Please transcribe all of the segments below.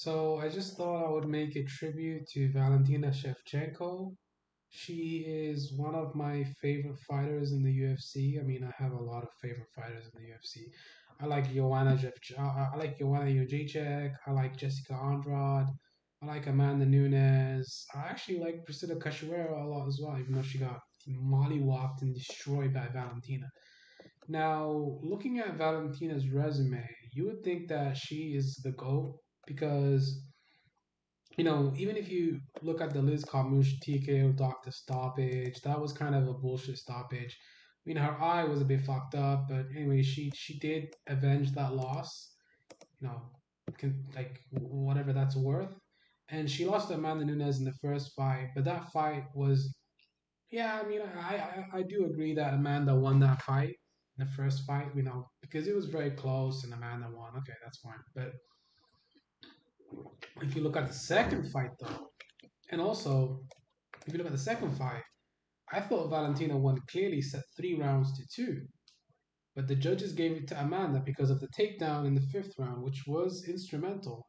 So I just thought I would make a tribute to Valentina Shevchenko. She is one of my favorite fighters in the UFC. I mean, I have a lot of favorite fighters in the UFC. I like I like Joanna Jędrzejczyk. I like Jessica Andrade. I like Amanda Nunes. I actually like Priscilla Cachoeira a lot as well, even though she got mollywopped and destroyed by Valentina. Now, looking at Valentina's resume, you would think that she is the GOAT because even if you look at the Liz Carmouche TKO doctor stoppage, that was kind of a bullshit stoppage. I mean, her eye was a bit fucked up, but anyway, she did avenge that loss. You know, like whatever that's worth. And she lost to Amanda Nunes in the first fight, but that fight was, yeah. I mean, I do agree that Amanda won that fight, the first fight. Because it was very close and Amanda won. Okay, that's fine. But if you look at the second fight though, and also if you look at the second fight, I thought Valentina won clearly, set 3 rounds to 2, but the judges gave it to Amanda because of the takedown in the fifth round, which was instrumental,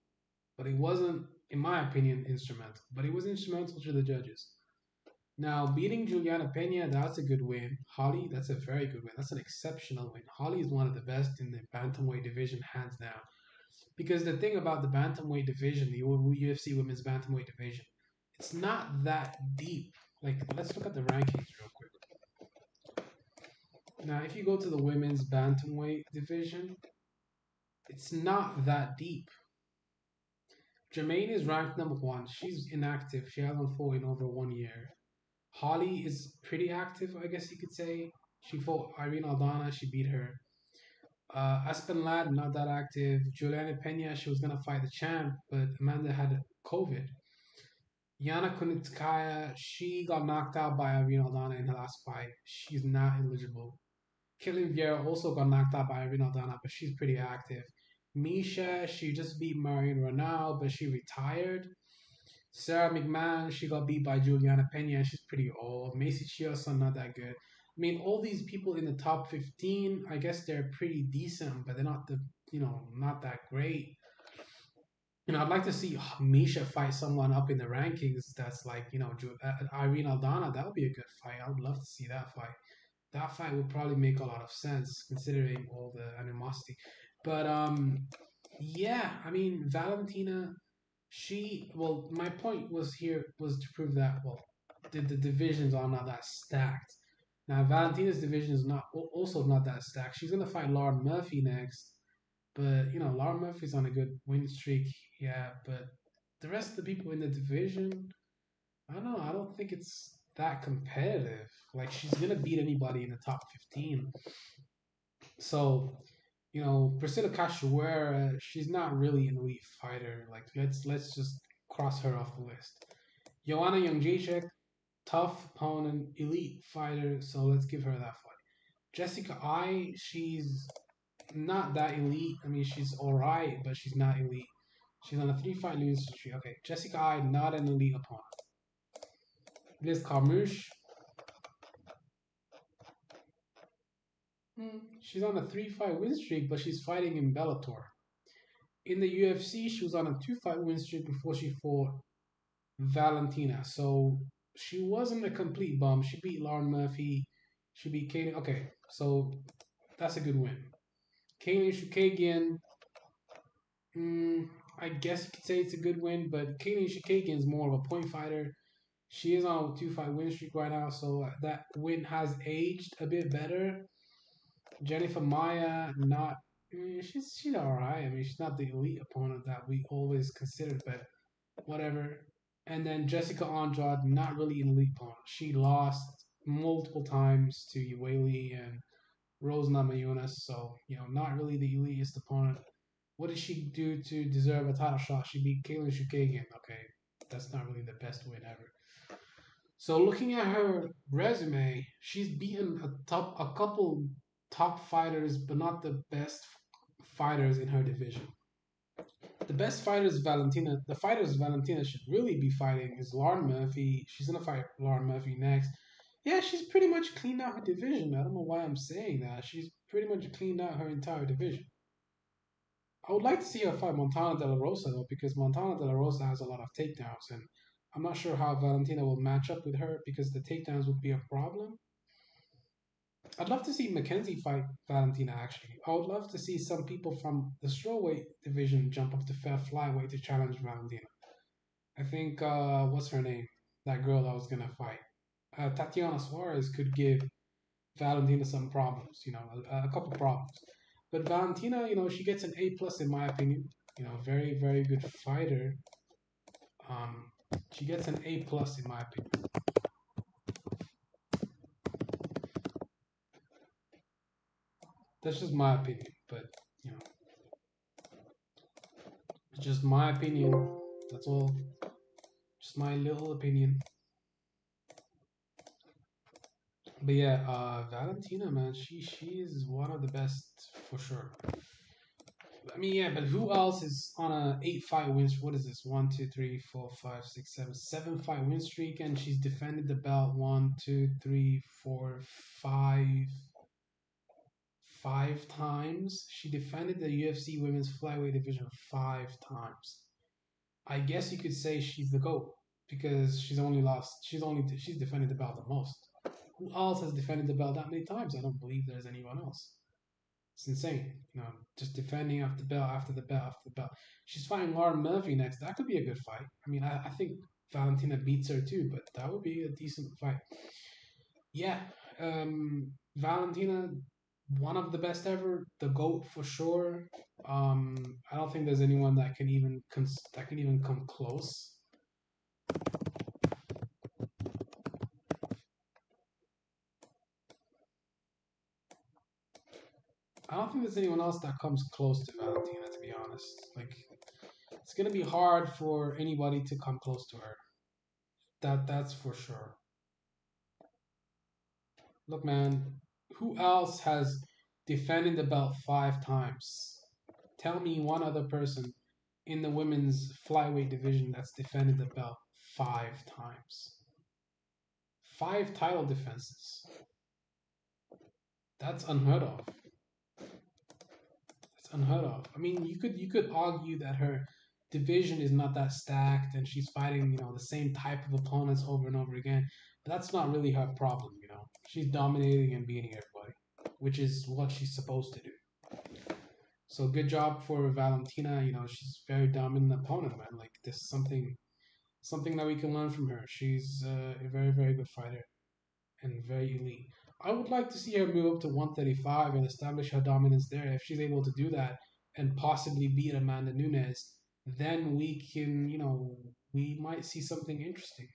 but it wasn't, in my opinion, instrumental, but it was instrumental to the judges. Now, beating Juliana Pena, that's a good win. Holly, that's a very good win. That's an exceptional win. Holly is one of the best in the bantamweight division, hands down. Because the thing about the bantamweight division, the UFC women's bantamweight division, it's not that deep. Like, let's look at the rankings real quick. Now, if you go to the women's bantamweight division, it's not that deep. Jermaine is ranked number one. She's inactive. She hasn't fought in over 1 year. Holly is pretty active, I guess you could say. She fought Irene Aldana. She beat her. Aspen Ladd, not that active. Juliana Pena, she was going to fight the champ, but Amanda had COVID. Yana Kunitskaya, she got knocked out by Irene Aldana in her last fight. She's not eligible. Killian Vieira also got knocked out by Irene Aldana, but she's pretty active. Misha, she just beat Marion Renaud, but she retired. Sarah McMahon, she got beat by Juliana Pena. She's pretty old. Macy Chiasson, not that good. I mean, all these people in the top 15, I guess they're pretty decent, but they're not not that great. I'd like to see Misha fight someone up in the rankings that's like, Irene Aldana. That would be a good fight. I would love to see that fight. That fight would probably make a lot of sense considering all the animosity. But yeah, I mean Valentina, my point was to prove that the divisions are not that stacked. Now Valentina's division is not also not that stacked. She's gonna fight Lauren Murphy next, but Lauren Murphy's on a good win streak, yeah. But the rest of the people in the division, I don't know. I don't think it's that competitive. Like she's gonna beat anybody in the top 15. So Priscilla Cachoeira, she's not really an elite fighter. Like let's just cross her off the list. Joanna Jędrzejczyk, tough opponent, elite fighter. So let's give her that fight. Jessica I, she's not that elite. I mean, she's alright, but she's not elite. She's on a 3-fight losing streak. Okay, Jessica I, not an elite opponent. Liz Carmouche, she's on a 3-fight win streak, but she's fighting in Bellator. In the UFC, she was on a 2-fight win streak before she fought Valentina. So she wasn't a complete bum. She beat Lauren Murphy. She beat Katie. Okay, so that's a good win. Kaylin Shukagian, I guess you could say it's a good win, but Kaylin Shukagian is more of a point fighter. She is on a 2-fight win streak right now, so that win has aged a bit better. Jennifer Maya, not she's all right. I mean, she's not the elite opponent that we always considered, but whatever. And then Jessica Andrade, not really an elite opponent. She lost multiple times to Ueli and Rose Namajunas, so not really the elitist opponent. What did she do to deserve a title shot? She beat Kaylin Shukagian. Okay, that's not really the best win ever. So looking at her resume, she's beaten a couple top fighters, but not the best fighters in her division. The best fighters Valentina, the fighters Valentina should really be fighting is Lauren Murphy. She's gonna fight Lauren Murphy next. Yeah, she's pretty much cleaned out her division. I don't know why I'm saying that. She's pretty much cleaned out her entire division. I would like to see her fight Montana De La Rosa though, because Montana De La Rosa has a lot of takedowns, and I'm not sure how Valentina will match up with her because the takedowns would be a problem. I'd love to see Mackenzie fight Valentina. Actually, I would love to see some people from the strawweight division jump up to flyweight to challenge Valentina. I think what's her name? That girl that was gonna fight. Tatiana Suarez could give Valentina some problems. A couple problems. But Valentina, she gets an A plus in my opinion. Very very good fighter. Um, she gets an A plus in my opinion. That's just my opinion, but you know, it's just my opinion. That's all. Just my little opinion. But yeah, Valentina, man, she is one of the best for sure. I mean, yeah, but who else is on a 8 fight win? What is this? One, two, three, four, five, six, seven, 7 fight win streak, and she's defended the belt one, two, three, four, five times. She defended the UFC Women's Flyweight division 5 times. I guess you could say she's the GOAT because she's defended the belt the most. Who else has defended the belt that many times? I don't believe there's anyone else. It's insane. Just defending after the belt, after the belt, after the belt. She's fighting Lauren Murphy next. That could be a good fight. I mean, I think Valentina beats her too, but that would be a decent fight. Yeah, Valentina, one of the best ever, the GOAT for sure. I don't think there's anyone that can even come close. I don't think there's anyone else that comes close to Valentina, to be honest. Like, it's gonna be hard for anybody to come close to her. That's for sure. Look, man, who else has defended the belt 5 times? Tell me one other person in the women's flyweight division that's defended the belt 5 times. 5 title defenses. That's unheard of. It's unheard of. I mean, you could argue that her division is not that stacked and she's fighting, the same type of opponents over and over again. But that's not really her problem. She's dominating and beating everybody, which is what she's supposed to do. So good job for Valentina. She's a very dominant opponent, man. Like this is something that we can learn from her. She's a very very good fighter and very elite. I would like to see her move up to 135 and establish her dominance there. If she's able to do that and possibly beat Amanda Nunes, then we might see something interesting.